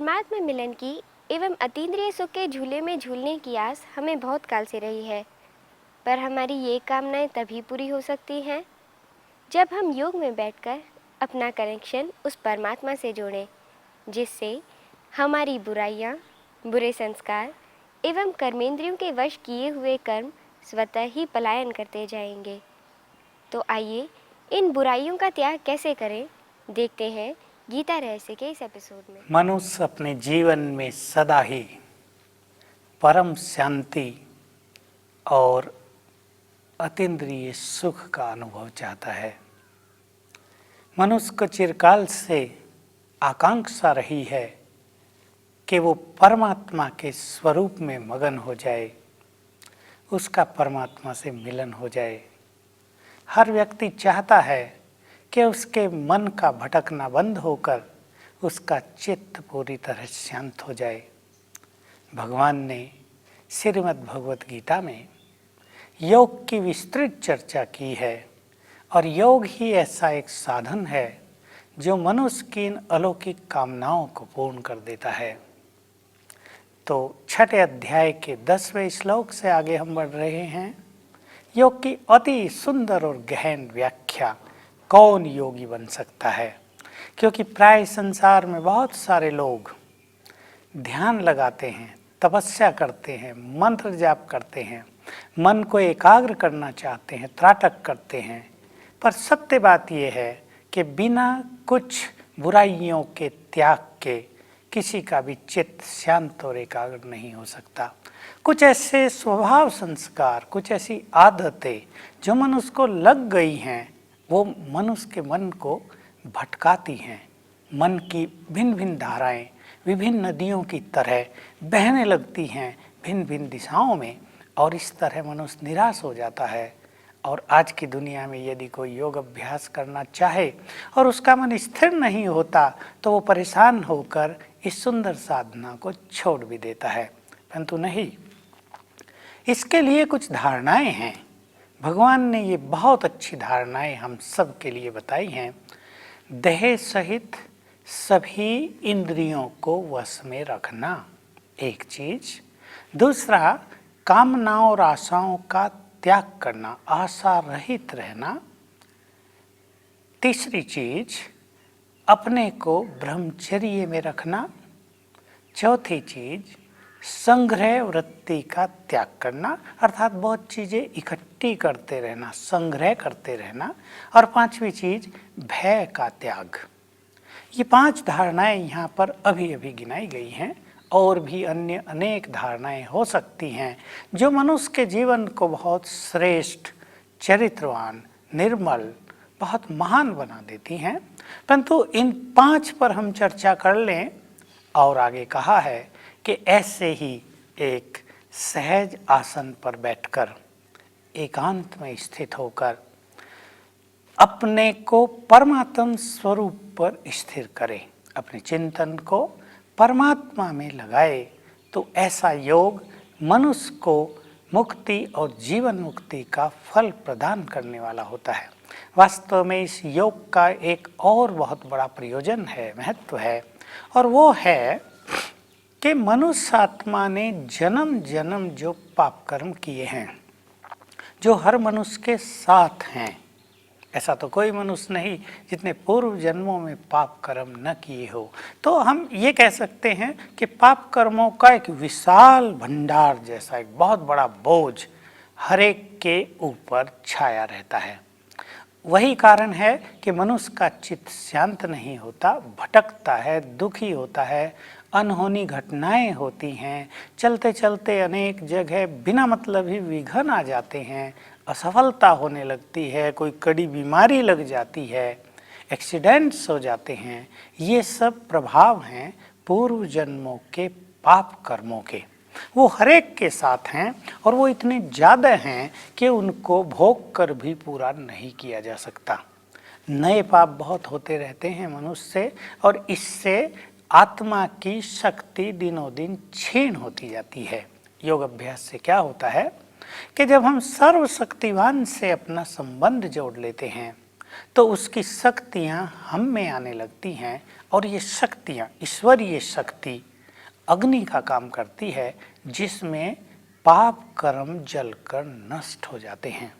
परमात्मा मिलन की एवं अतीन्द्रिय सुख के झूले में झूलने की आस हमें बहुत काल से रही है, पर हमारी ये कामनाएं तभी पूरी हो सकती हैं जब हम योग में बैठकर अपना कनेक्शन उस परमात्मा से जोड़ें, जिससे हमारी बुराइयां, बुरे संस्कार एवं कर्मेंद्रियों के वश किए हुए कर्म स्वतः ही पलायन करते जाएंगे। तो आइए इन बुराइयों का त्याग कैसे करें, देखते हैं गीता रहस्य के इस एपिसोड में। मनुष्य अपने जीवन में सदा ही परम शांति और अतीन्द्रिय सुख का अनुभव चाहता है। मनुष्य को चिरकाल से आकांक्षा रही है कि वो परमात्मा के स्वरूप में मगन हो जाए, उसका परमात्मा से मिलन हो जाए। हर व्यक्ति चाहता है कि उसके मन का भटकना बंद होकर उसका चित्त पूरी तरह शांत हो जाए। भगवान ने श्रीमद् भगवत गीता में योग की विस्तृत चर्चा की है और योग ही ऐसा एक साधन है जो मनुष्य की इन अलौकिक कामनाओं को पूर्ण कर देता है। तो छठे अध्याय के 10वें श्लोक से आगे हम बढ़ रहे हैं। योग की अति सुंदर और गहन व्याख्या कौन योगी बन सकता है, क्योंकि प्राय संसार में बहुत सारे लोग ध्यान लगाते हैं, तपस्या करते हैं, मंत्र जाप करते हैं, मन को एकाग्र करना चाहते हैं, त्राटक करते हैं, पर सत्य बात यह है कि बिना कुछ बुराइयों के त्याग के किसी का भी चित्त शांत और एकाग्र नहीं हो सकता। कुछ ऐसे स्वभाव संस्कार, कुछ ऐसी आदतें जो मनुष्य को लग गई हैं, वो मनुष्य के मन को भटकाती हैं। मन की भिन्न भिन्न धाराएं विभिन्न नदियों की तरह बहने लगती हैं भिन्न भिन्न दिशाओं में, और इस तरह मनुष्य निराश हो जाता है। और आज की दुनिया में यदि कोई योग अभ्यास करना चाहे और उसका मन स्थिर नहीं होता तो वो परेशान होकर इस सुंदर साधना को छोड़ भी देता है। परंतु नहीं, इसके लिए कुछ धारणाएं हैं। भगवान ने ये बहुत अच्छी धारणाएं हम सब के लिए बताई हैं। देह सहित सभी इंद्रियों को वश में रखना एक चीज, दूसरा कामनाओं और आशाओं का त्याग करना, आशा रहित रहना, तीसरी चीज अपने को ब्रह्मचर्य में रखना, चौथी चीज संग्रह वृत्ति का त्याग करना, अर्थात बहुत चीजें इकट्ठी करते रहना, संग्रह करते रहना, और पांचवी चीज भय का त्याग। ये 5 धारणाएं यहाँ पर अभी अभी गिनाई गई हैं, और भी अन्य अनेक धारणाएं हो सकती हैं जो मनुष्य के जीवन को बहुत श्रेष्ठ, चरित्रवान, निर्मल, बहुत महान बना देती हैं। परंतु इन 5 पर हम चर्चा कर लें। और आगे कहा है कि ऐसे ही एक सहज आसन पर बैठकर एकांत में स्थित होकर अपने को परमात्म स्वरूप पर स्थिर करें, अपने चिंतन को परमात्मा में लगाए, तो ऐसा योग मनुष्य को मुक्ति और जीवन मुक्ति का फल प्रदान करने वाला होता है। वास्तव में इस योग का एक और बहुत बड़ा प्रयोजन है, महत्व है, और वो है कि मनुष्य आत्मा ने जन्म जन्म जो पाप कर्म किए हैं, जो हर मनुष्य के साथ हैं, ऐसा तो कोई मनुष्य नहीं जितने पूर्व जन्मों में पाप कर्म न किए हो। तो हम ये कह सकते हैं कि पाप कर्मों का एक विशाल भंडार जैसा एक बहुत बड़ा बोझ हर एक के ऊपर छाया रहता है। वही कारण है कि मनुष्य का चित्त शांत नहीं होता, भटकता है, दुखी होता है, अनहोनी घटनाएं होती हैं, चलते चलते अनेक जगह बिना मतलब ही विघ्न आ जाते हैं, असफलता होने लगती है, कोई कड़ी बीमारी लग जाती है, एक्सीडेंट्स हो जाते हैं। ये सब प्रभाव हैं पूर्व जन्मों के पाप कर्मों के। वो हर एक के साथ हैं और वो इतने ज़्यादा हैं कि उनको भोग कर भी पूरा नहीं किया जा सकता। नए पाप बहुत होते रहते हैं मनुष्य से, और इससे आत्मा की शक्ति दिनों दिन क्षीण होती जाती है। योग अभ्यास से क्या होता है कि जब हम सर्वशक्तिवान से अपना संबंध जोड़ लेते हैं, तो उसकी शक्तियाँ हम में आने लगती हैं और ये शक्तियाँ, ईश्वरीय शक्ति अग्नि का काम करती है, जिसमें पाप कर्म जलकर नष्ट हो जाते हैं।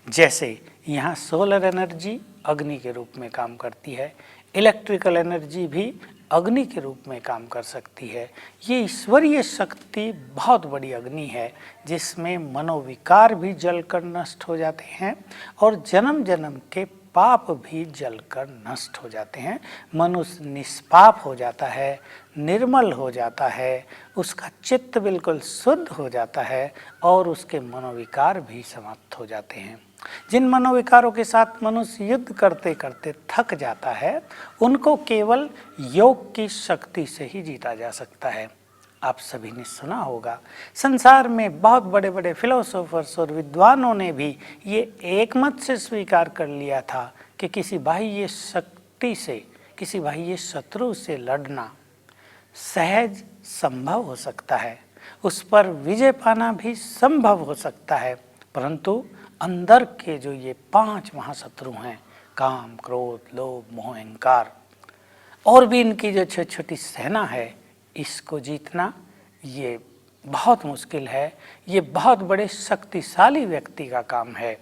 जैसे यहाँ सोलर एनर्जी अग्नि के रूप में काम करती है, इलेक्ट्रिकल एनर्जी भी अग्नि के रूप में काम कर सकती है। ये ईश्वरीय शक्ति बहुत बड़ी अग्नि है, जिसमें मनोविकार भी जलकर नष्ट हो जाते हैं और जन्म जन्म के पाप भी जलकर नष्ट हो जाते हैं। मनुष्य निष्पाप हो जाता है, निर्मल हो जाता है, उसका चित्त बिल्कुल शुद्ध हो जाता है और उसके मनोविकार भी समाप्त हो जाते हैं। जिन मनोविकारों के साथ मनुष्य युद्ध करते करते थक जाता है, उनको केवल योग की शक्ति से ही जीता जा सकता है। आप सभी ने सुना होगा, संसार में बहुत बड़े बड़े फिलोसोफर्स और विद्वानों ने भी ये एक मत से स्वीकार कर लिया था कि किसी बाह्य शक्ति से, किसी बाह्य शत्रु से लड़ना सहज संभव हो सकता है, उस पर विजय पाना भी संभव हो सकता है, परंतु अंदर के जो ये 5 महाशत्रु हैं, काम, क्रोध, लोभ, मोह, अहंकार, और भी इनकी जो छोटी छोटी सेना है, इसको जीतना ये बहुत मुश्किल है। ये बहुत बड़े शक्तिशाली व्यक्ति का काम है,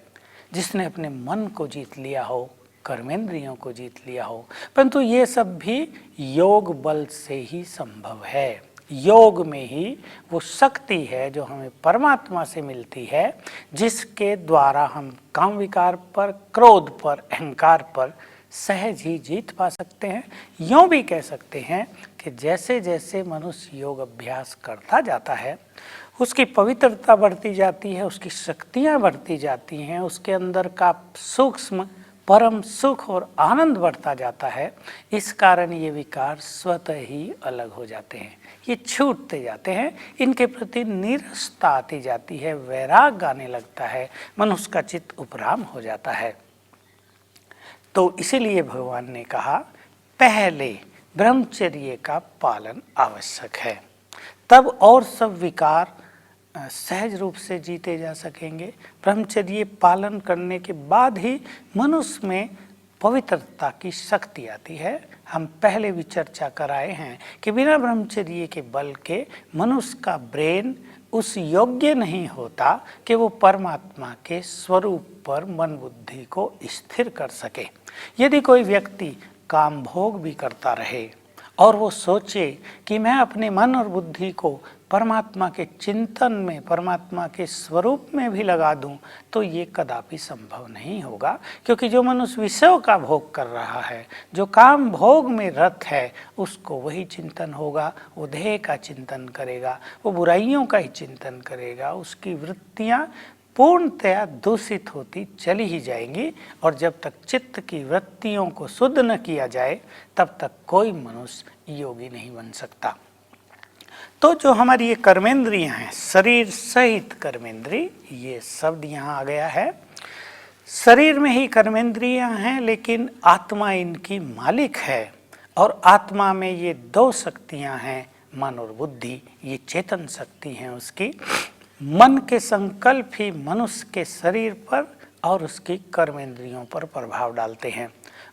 जिसने अपने मन को जीत लिया हो, कर्मेंद्रियों को जीत लिया हो। परंतु ये सब भी योग बल से ही संभव है। योग में ही वो शक्ति है जो हमें परमात्मा से मिलती है, जिसके द्वारा हम काम विकार पर, क्रोध पर, अहंकार पर सहज ही जीत पा सकते हैं। यूँ भी कह सकते हैं कि जैसे जैसे मनुष्य योग अभ्यास करता जाता है, उसकी पवित्रता बढ़ती जाती है, उसकी शक्तियाँ बढ़ती जाती हैं, उसके अंदर का सूक्ष्म परम सुख और आनंद बढ़ता जाता है। इस कारण ये विकार स्वतः ही अलग हो जाते हैं, ये छूटते जाते हैं, इनके प्रति नीरसता आती जाती है, वैराग्य आने लगता है, मनुष्य का चित्त उपराम हो जाता है। तो इसीलिए भगवान ने कहा, पहले ब्रह्मचर्य का पालन आवश्यक है, तब और सब विकार सहज रूप से जीते जा सकेंगे। ब्रह्मचर्य पालन करने के बाद ही मनुष्य में पवित्रता की शक्ति आती है। हम पहले भी चर्चा कराए हैं कि बिना ब्रह्मचर्य के बल के मनुष्य का ब्रेन उस योग्य नहीं होता कि वो परमात्मा के स्वरूप पर मन बुद्धि को स्थिर कर सके। यदि कोई व्यक्ति काम भोग भी करता रहे और वो सोचे कि मैं अपने मन और बुद्धि को परमात्मा के चिंतन में, परमात्मा के स्वरूप में भी लगा दूं, तो ये कदापि संभव नहीं होगा। क्योंकि जो मनुष्य विषयों का भोग कर रहा है, जो काम भोग में रत है, उसको वही चिंतन होगा, वो देह का चिंतन करेगा, वो बुराइयों का ही चिंतन करेगा, उसकी वृत्तियाँ पूर्णतया दूषित होती चली ही जाएंगी। और जब तक चित्त की वृत्तियों को शुद्ध न किया जाए, तब तक कोई मनुष्य योगी नहीं बन सकता। तो जो हमारी ये कर्मेंद्रियां हैं, शरीर सहित कर्मेंद्रिय, ये शब्द यहाँ आ गया है। शरीर में ही कर्मेंद्रियां हैं, लेकिन आत्मा इनकी मालिक है। और आत्मा में ये 2 शक्तियां हैं, मन और बुद्धि, ये चेतन शक्ति हैं उसकी। मन के संकल्प ही मनुष्य के शरीर पर और उसकी कर्मेंद्रियों पर प्रभाव डालते हैं।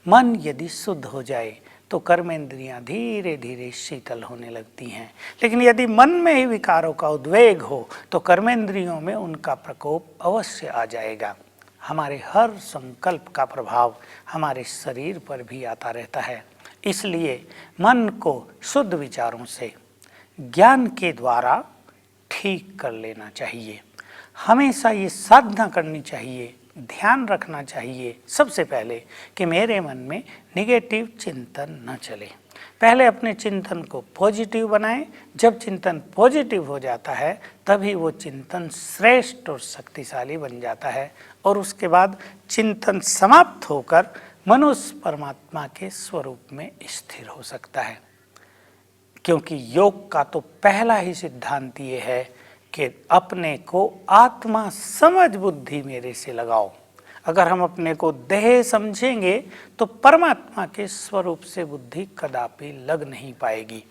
मन यदि शुद्ध हो जाए तो कर्मेंद्रियां धीरे धीरे शीतल होने लगती हैं। लेकिन यदि मन में ही विकारों का उद्वेग हो तो कर्मेंद्रियों में उनका प्रकोप अवश्य आ जाएगा। हमारे हर संकल्प का प्रभाव हमारे शरीर पर भी आता रहता है। इसलिए मन को शुद्ध विचारों से, ज्ञान के द्वारा ठीक कर लेना चाहिए। हमेशा ये साधना करनी चाहिए, ध्यान रखना चाहिए सबसे पहले कि मेरे मन में निगेटिव चिंतन न चले। पहले अपने चिंतन को पॉजिटिव बनाएं। जब चिंतन पॉजिटिव हो जाता है, तभी वो चिंतन श्रेष्ठ और शक्तिशाली बन जाता है। और उसके बाद चिंतन समाप्त होकर मनुष्य परमात्मा के स्वरूप में स्थिर हो सकता है। क्योंकि योग का तो पहला ही सिद्धांत ये है कि अपने को आत्मा समझ बुद्धि मेरे से लगाओ। अगर हम अपने को देह समझेंगे तो परमात्मा के स्वरूप से बुद्धि कदापि लग नहीं पाएगी।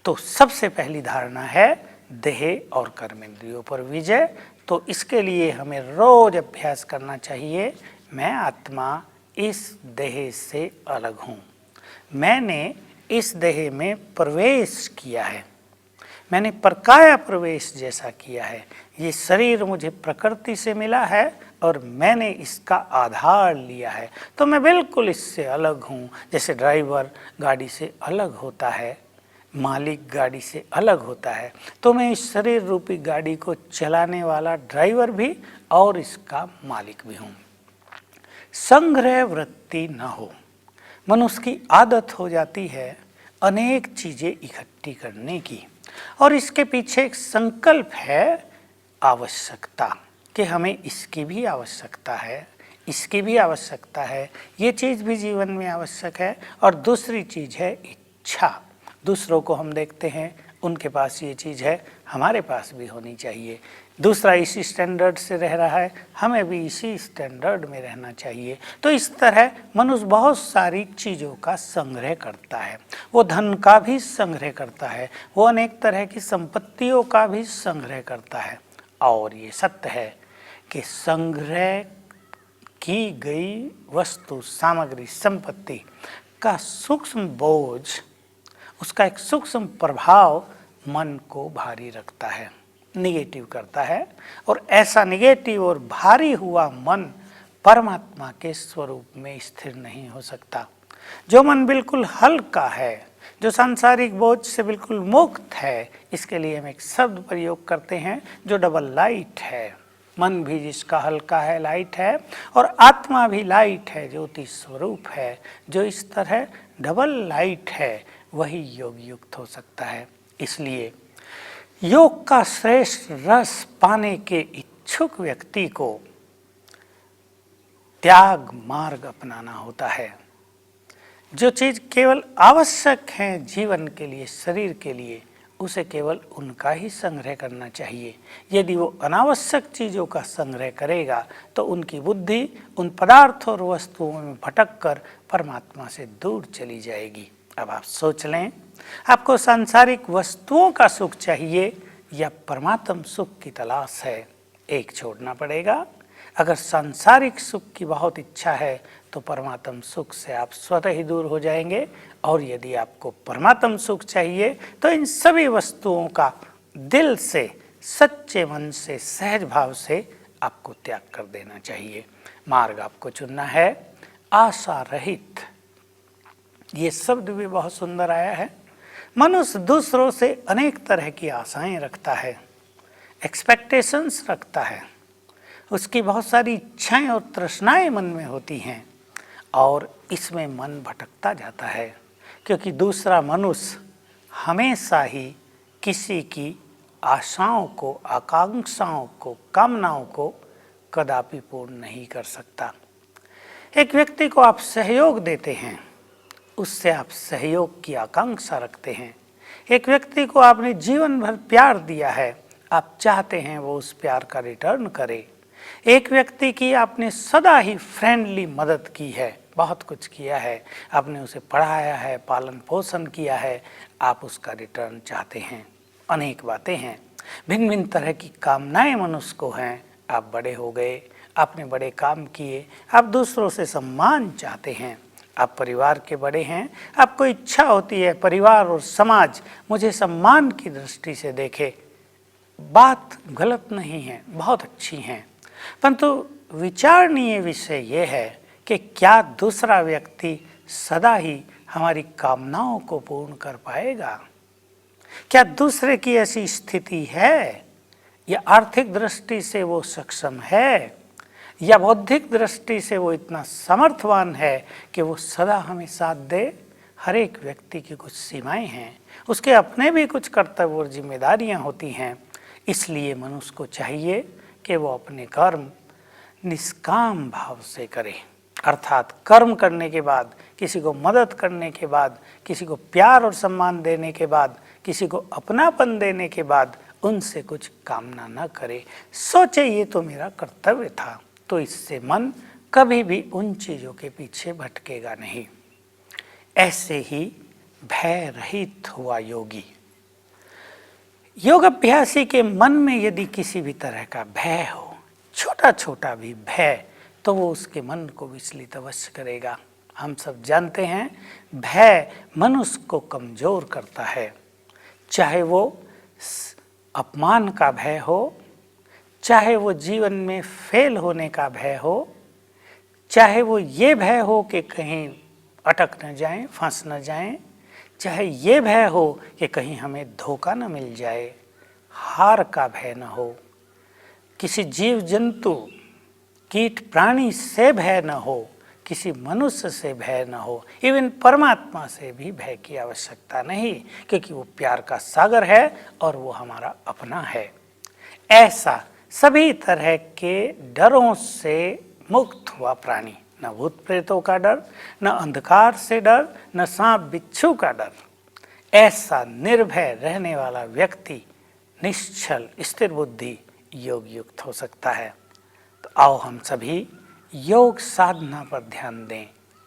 तो सबसे पहली धारणा है देह और कर्मेंद्रियों पर विजय। तो इसके लिए हमें रोज अभ्यास करना चाहिए। मैं आत्मा, इस देह से अलग हूँ। मैंने इस देह में प्रवेश किया है, मैंने परकाया प्रवेश जैसा किया है। ये शरीर मुझे प्रकृति से मिला है और मैंने इसका आधार लिया है, तो मैं बिल्कुल इससे अलग हूँ। जैसे ड्राइवर गाड़ी से अलग होता है, मालिक गाड़ी से अलग होता है, तो मैं इस शरीर रूपी गाड़ी को चलाने वाला ड्राइवर भी और इसका मालिक भी हूँ। संग्रह वृत्ति न हो, मनुष्य की आदत हो जाती है अनेक चीज़ें इकट्ठी करने की, और इसके पीछे एक संकल्प है आवश्यकता कि हमें इसकी भी आवश्यकता है, इसकी भी आवश्यकता है, ये चीज़ भी जीवन में आवश्यक है। और दूसरी चीज़ है इच्छा। दूसरों को हम देखते हैं, उनके पास ये चीज़ है, हमारे पास भी होनी चाहिए। दूसरा इसी स्टैंडर्ड से रह रहा है, हमें भी इसी स्टैंडर्ड में रहना चाहिए। तो इस तरह मनुष्य बहुत सारी चीज़ों का संग्रह करता है। वो धन का भी संग्रह करता है, वो अनेक तरह की संपत्तियों का भी संग्रह करता है। और ये सत्य है कि संग्रह की गई वस्तु, सामग्री, संपत्ति का सूक्ष्म बोझ, उसका एक सूक्ष्म प्रभाव मन को भारी रखता है, निगेटिव करता है। और ऐसा निगेटिव और भारी हुआ मन परमात्मा के स्वरूप में स्थिर नहीं हो सकता। जो मन बिल्कुल हल्का है, जो सांसारिक बोझ से बिल्कुल मुक्त है, इसके लिए हम एक शब्द प्रयोग करते हैं जो डबल लाइट है। मन भी जिसका हल्का है, लाइट है, और आत्मा भी लाइट है, ज्योति स्वरूप है। जो इस तरह डबल लाइट है, वही योग युक्त हो सकता है। इसलिए योग का श्रेष्ठ रस पाने के इच्छुक व्यक्ति को त्याग मार्ग अपनाना होता है। जो चीज़ केवल आवश्यक है जीवन के लिए, शरीर के लिए, उसे केवल उनका ही संग्रह करना चाहिए। यदि वो अनावश्यक चीज़ों का संग्रह करेगा तो उनकी बुद्धि उन पदार्थों और वस्तुओं में भटक कर परमात्मा से दूर चली जाएगी। अब आप सोच लें, आपको सांसारिक वस्तुओं का सुख चाहिए या परमात्म सुख की तलाश है? एक छोड़ना पड़ेगा। अगर सांसारिक सुख की बहुत इच्छा है तो परमात्म सुख से आप स्वतः ही दूर हो जाएंगे, और यदि आपको परमात्म सुख चाहिए तो इन सभी वस्तुओं का दिल से, सच्चे मन से, सहज भाव से आपको त्याग कर देना चाहिए। मार्ग आपको चुनना है आशा रहित। ये शब्द भी बहुत सुंदर आया है। मनुष्य दूसरों से अनेक तरह की आशाएं रखता है, एक्सपेक्टेशंस रखता है, उसकी बहुत सारी इच्छाएं और तृष्णाएं मन में होती हैं, और इसमें मन भटकता जाता है, क्योंकि दूसरा मनुष्य हमेशा ही किसी की आशाओं को, आकांक्षाओं को, कामनाओं को कदापि पूर्ण नहीं कर सकता। एक व्यक्ति को आप सहयोग देते हैं, उससे आप सहयोग की आकांक्षा रखते हैं। एक व्यक्ति को आपने जीवन भर प्यार दिया है, आप चाहते हैं वो उस प्यार का रिटर्न करे। एक व्यक्ति की आपने सदा ही फ्रेंडली मदद की है, बहुत कुछ किया है, आपने उसे पढ़ाया है, पालन पोषण किया है, आप उसका रिटर्न चाहते हैं। अनेक बातें हैं, भिन्न भिन्न तरह की कामनाएं मनुष्य को हैं। आप बड़े हो गए, आपने बड़े काम किए, आप दूसरों से सम्मान चाहते हैं। आप परिवार के बड़े हैं, आपको इच्छा होती है परिवार और समाज मुझे सम्मान की दृष्टि से देखे। बात गलत नहीं है, बहुत अच्छी हैं, परंतु विचारणीय विषय यह है कि क्या दूसरा व्यक्ति सदा ही हमारी कामनाओं को पूर्ण कर पाएगा? क्या दूसरे की ऐसी स्थिति है, या आर्थिक दृष्टि से वो सक्षम है, या बौद्धिक दृष्टि से वो इतना समर्थवान है कि वो सदा हमें साथ दे? हर एक व्यक्ति की कुछ सीमाएं हैं, उसके अपने भी कुछ कर्तव्य और जिम्मेदारियां होती हैं। इसलिए मनुष्य को चाहिए कि वो अपने कर्म निष्काम भाव से करे, अर्थात कर्म करने के बाद, किसी को मदद करने के बाद, किसी को प्यार और सम्मान देने के बाद, किसी को अपनापन देने के बाद उनसे कुछ कामना न करे। सोचे ये तो मेरा कर्तव्य था, तो इससे मन कभी भी उन चीज़ों के पीछे भटकेगा नहीं। ऐसे ही भय रहित हुआ योगी। योग अभ्यासी के मन में यदि किसी भी तरह का भय हो, छोटा छोटा भी भय, तो वो उसके मन को विचलित अवश्य करेगा। हम सब जानते हैं भय मनुष्य को कमजोर करता है, चाहे वो अपमान का भय हो, चाहे वो जीवन में फेल होने का भय हो, चाहे वो ये भय हो कि कहीं अटक न जाएं, फंस न जाएं, चाहे ये भय हो कि कहीं हमें धोखा न मिल जाए, हार का भय न हो, किसी जीव जंतु कीट प्राणी से भय न हो, किसी मनुष्य से भय न हो, इवन परमात्मा से भी भय की आवश्यकता नहीं, क्योंकि वो प्यार का सागर है और वो हमारा अपना है। ऐसा सभी तरह के डरों से मुक्त हुआ प्राणी, न भूत प्रेतों का डर, न अंधकार से डर, न सांप बिच्छू का डर, ऐसा निर्भय रहने वाला व्यक्ति निश्चल स्थिर बुद्धि योग युक्त हो सकता है। तो आओ हम सभी योग साधना पर ध्यान दें।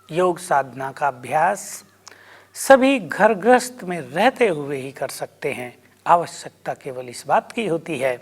योग साधना का अभ्यास सभी घर गृहस्थ में रहते हुए ही कर सकते हैं। आवश्यकता केवल इस बात की होती है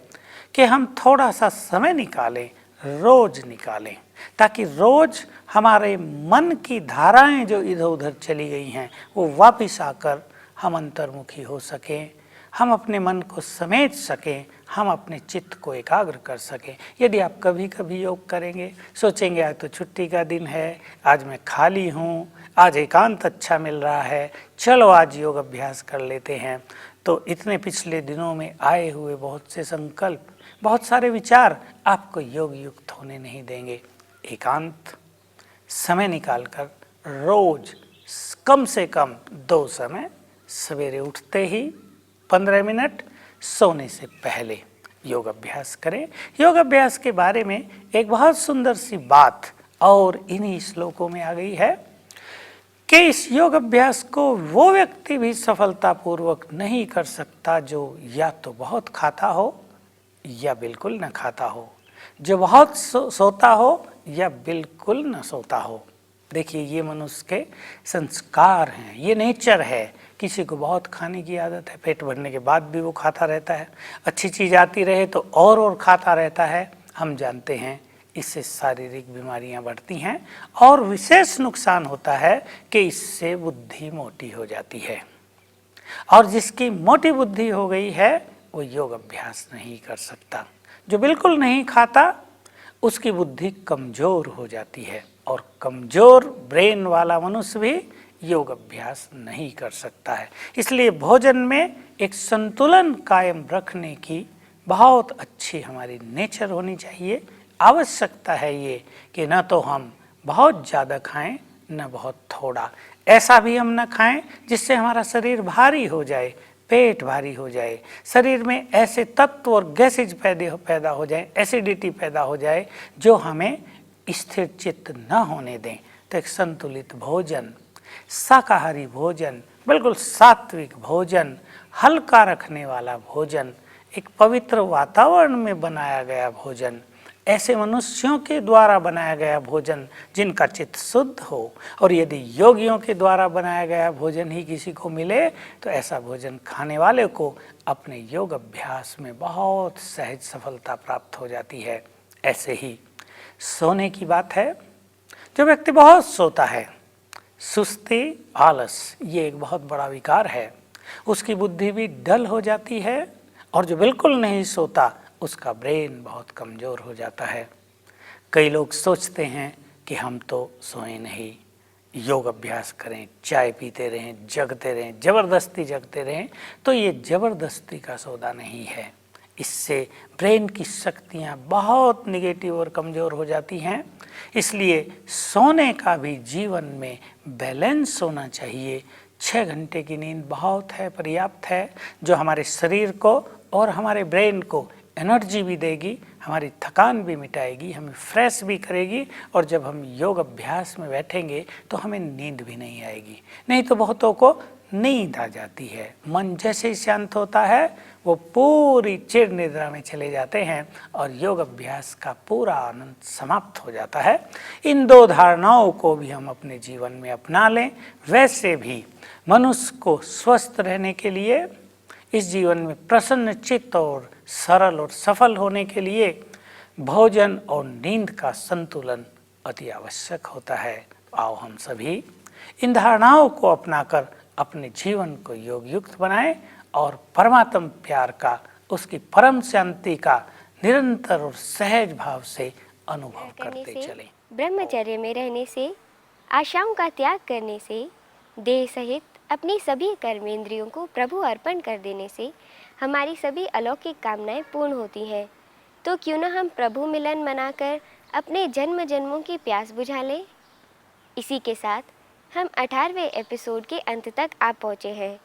कि हम थोड़ा सा समय निकालें, रोज निकालें, ताकि रोज हमारे मन की धाराएं जो इधर उधर चली गई हैं वो वापस आकर हम अंतर्मुखी हो सकें, हम अपने मन को समेट सकें, हम अपने चित्त को एकाग्र कर सकें। यदि आप कभी कभी योग करेंगे, सोचेंगे आज तो छुट्टी का दिन है, आज मैं खाली हूँ, आज एकांत अच्छा मिल रहा है, चलो आज योग अभ्यास कर लेते हैं, तो इतने पिछले दिनों में आए हुए बहुत से संकल्प, बहुत सारे विचार आपको योग युक्त होने नहीं देंगे। एकांत समय निकालकर रोज कम से कम 2 समय, सवेरे उठते ही 15 मिनट, सोने से पहले योग अभ्यास करें। योग अभ्यास के बारे में एक बहुत सुंदर सी बात और इन्हीं श्लोकों में आ गई है कि इस योग अभ्यास को वो व्यक्ति भी सफलतापूर्वक नहीं कर सकता जो या तो बहुत खाता हो या बिल्कुल न खाता हो, जो बहुत सोता हो या बिल्कुल न सोता हो। देखिए, ये मनुष्य के संस्कार हैं, ये नेचर है। किसी को बहुत खाने की आदत है, पेट भरने के बाद भी वो खाता रहता है, अच्छी चीज़ आती रहे तो और खाता रहता है। हम जानते हैं इससे शारीरिक बीमारियां बढ़ती हैं और विशेष नुकसान होता है कि इससे बुद्धि मोटी हो जाती है, और जिसकी मोटी बुद्धि हो गई है वो योग अभ्यास नहीं कर सकता। जो बिल्कुल नहीं खाता उसकी बुद्धि कमज़ोर हो जाती है, और कमज़ोर ब्रेन वाला मनुष्य भी योग अभ्यास नहीं कर सकता है। इसलिए भोजन में एक संतुलन कायम रखने की बहुत अच्छी हमारी नेचर होनी चाहिए। आवश्यकता है ये कि न तो हम बहुत ज़्यादा खाएं न बहुत थोड़ा, ऐसा भी हम न खाएं जिससे हमारा शरीर भारी हो जाए, पेट भारी हो जाए, शरीर में ऐसे तत्व और गैसेज पैदा हो जाए, एसिडिटी पैदा हो जाए जो हमें स्थिर चित्त न होने दें। तो एक संतुलित भोजन, शाकाहारी भोजन, बिल्कुल सात्विक भोजन, हल्का रखने वाला भोजन, एक पवित्र वातावरण में बनाया गया भोजन, ऐसे मनुष्यों के द्वारा बनाया गया भोजन जिनका चित्त शुद्ध हो, और यदि योगियों के द्वारा बनाया गया भोजन ही किसी को मिले तो ऐसा भोजन खाने वाले को अपने योग अभ्यास में बहुत सहज सफलता प्राप्त हो जाती है। ऐसे ही सोने की बात है। जो व्यक्ति बहुत सोता है, सुस्ती, आलस, ये एक बहुत बड़ा विकार है, उसकी बुद्धि भी डल हो जाती है, और जो बिल्कुल नहीं सोता उसका ब्रेन बहुत कमज़ोर हो जाता है। कई लोग सोचते हैं कि हम तो सोए नहीं, योग अभ्यास करें, चाय पीते रहें, जगते रहें, ज़बरदस्ती जगते रहें, तो ये ज़बरदस्ती का सौदा नहीं है। इससे ब्रेन की शक्तियाँ बहुत निगेटिव और कमज़ोर हो जाती हैं। इसलिए सोने का भी जीवन में बैलेंस होना चाहिए। 6 घंटे की नींद बहुत है, पर्याप्त है, जो हमारे शरीर को और हमारे ब्रेन को एनर्जी भी देगी, हमारी थकान भी मिटाएगी, हमें फ्रेश भी करेगी, और जब हम योग अभ्यास में बैठेंगे तो हमें नींद भी नहीं आएगी। नहीं तो बहुतों को नींद आ जाती है, मन जैसे ही शांत होता है वो पूरी चिर निद्रा में चले जाते हैं और योग अभ्यास का पूरा आनंद समाप्त हो जाता है। इन 2 धारणाओं को भी हम अपने जीवन में अपना लें। वैसे भी मनुष्य को स्वस्थ रहने के लिए, इस जीवन में प्रसन्न चित्त और सरल और सफल होने के लिए भोजन और नींद का संतुलन अति आवश्यक होता है। आओ हम सभी इन धारणाओं को अपनाकर अपने जीवन को योग युक्त बनाएं और परमात्म प्यार का, उसकी परम शांति का निरंतर और सहज भाव से अनुभव करते चलें। ब्रह्मचर्य में रहने से, आशाओं का त्याग करने से, देह सहित अपनी सभी कर्मेंद्रियों को प्रभु अर्पण कर देने से हमारी सभी अलौकिक कामनाएं पूर्ण होती हैं। तो क्यों न हम प्रभु मिलन मनाकर अपने जन्म जन्मों की प्यास बुझा लें। इसी के साथ हम 18वें एपिसोड के अंत तक आ पहुँचे हैं।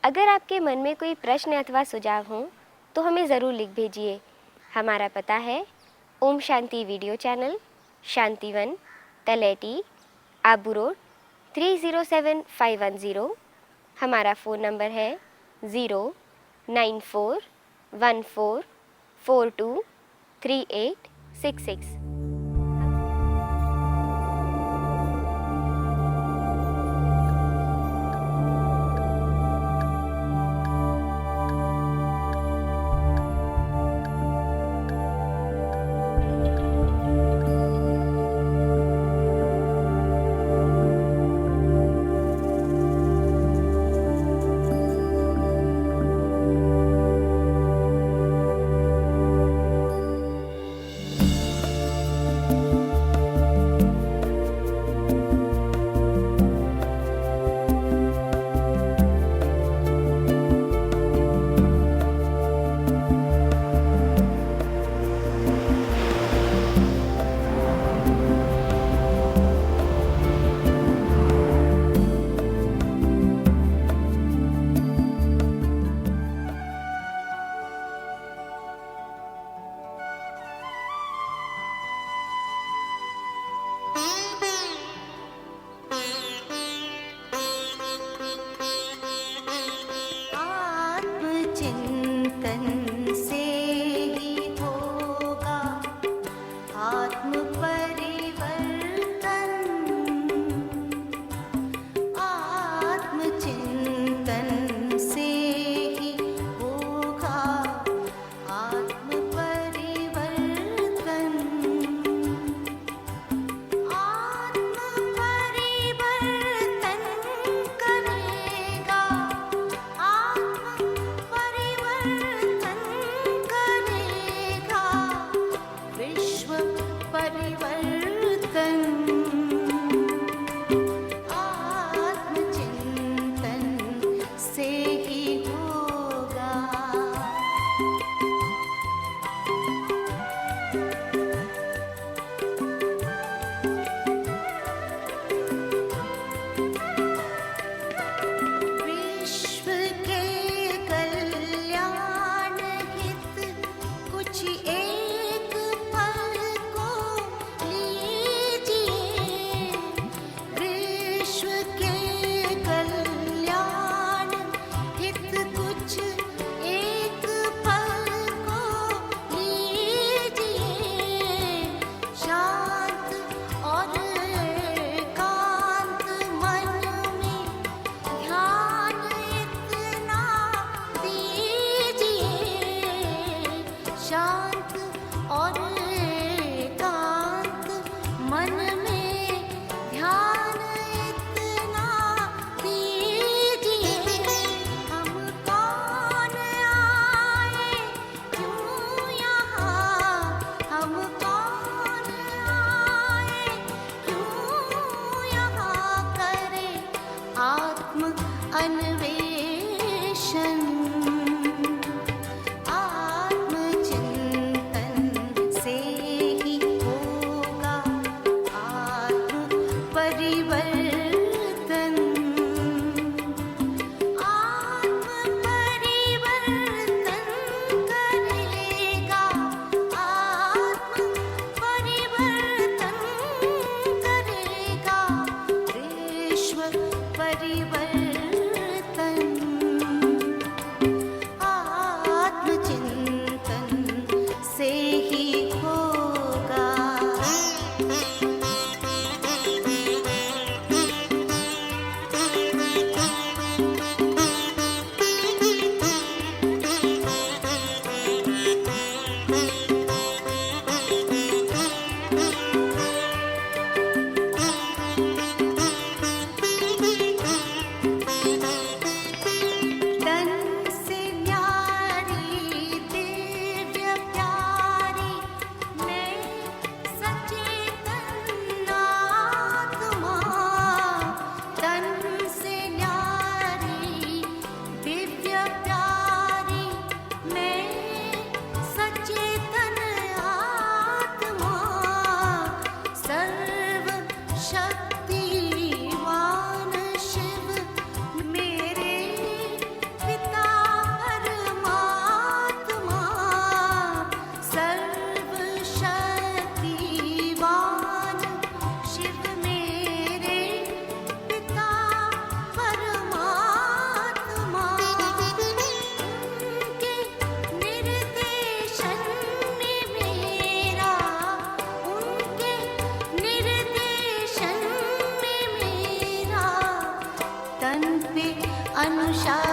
अगर आपके मन में कोई प्रश्न अथवा सुझाव हो तो हमें ज़रूर लिख भेजिए। हमारा पता है Om Shanti video channel, Shantivan, Taleti, Abu road, 307510। हमारा फ़ोन नंबर है 09414423866। शक्तिवान शिव मेरे पिता परमात्मा, सर्वशक्तिवान शिव मेरे पिता परमात्मा। उनके निर्देशन में मेरा, उनके निर्देशन में मेरा तन पे अनुशासन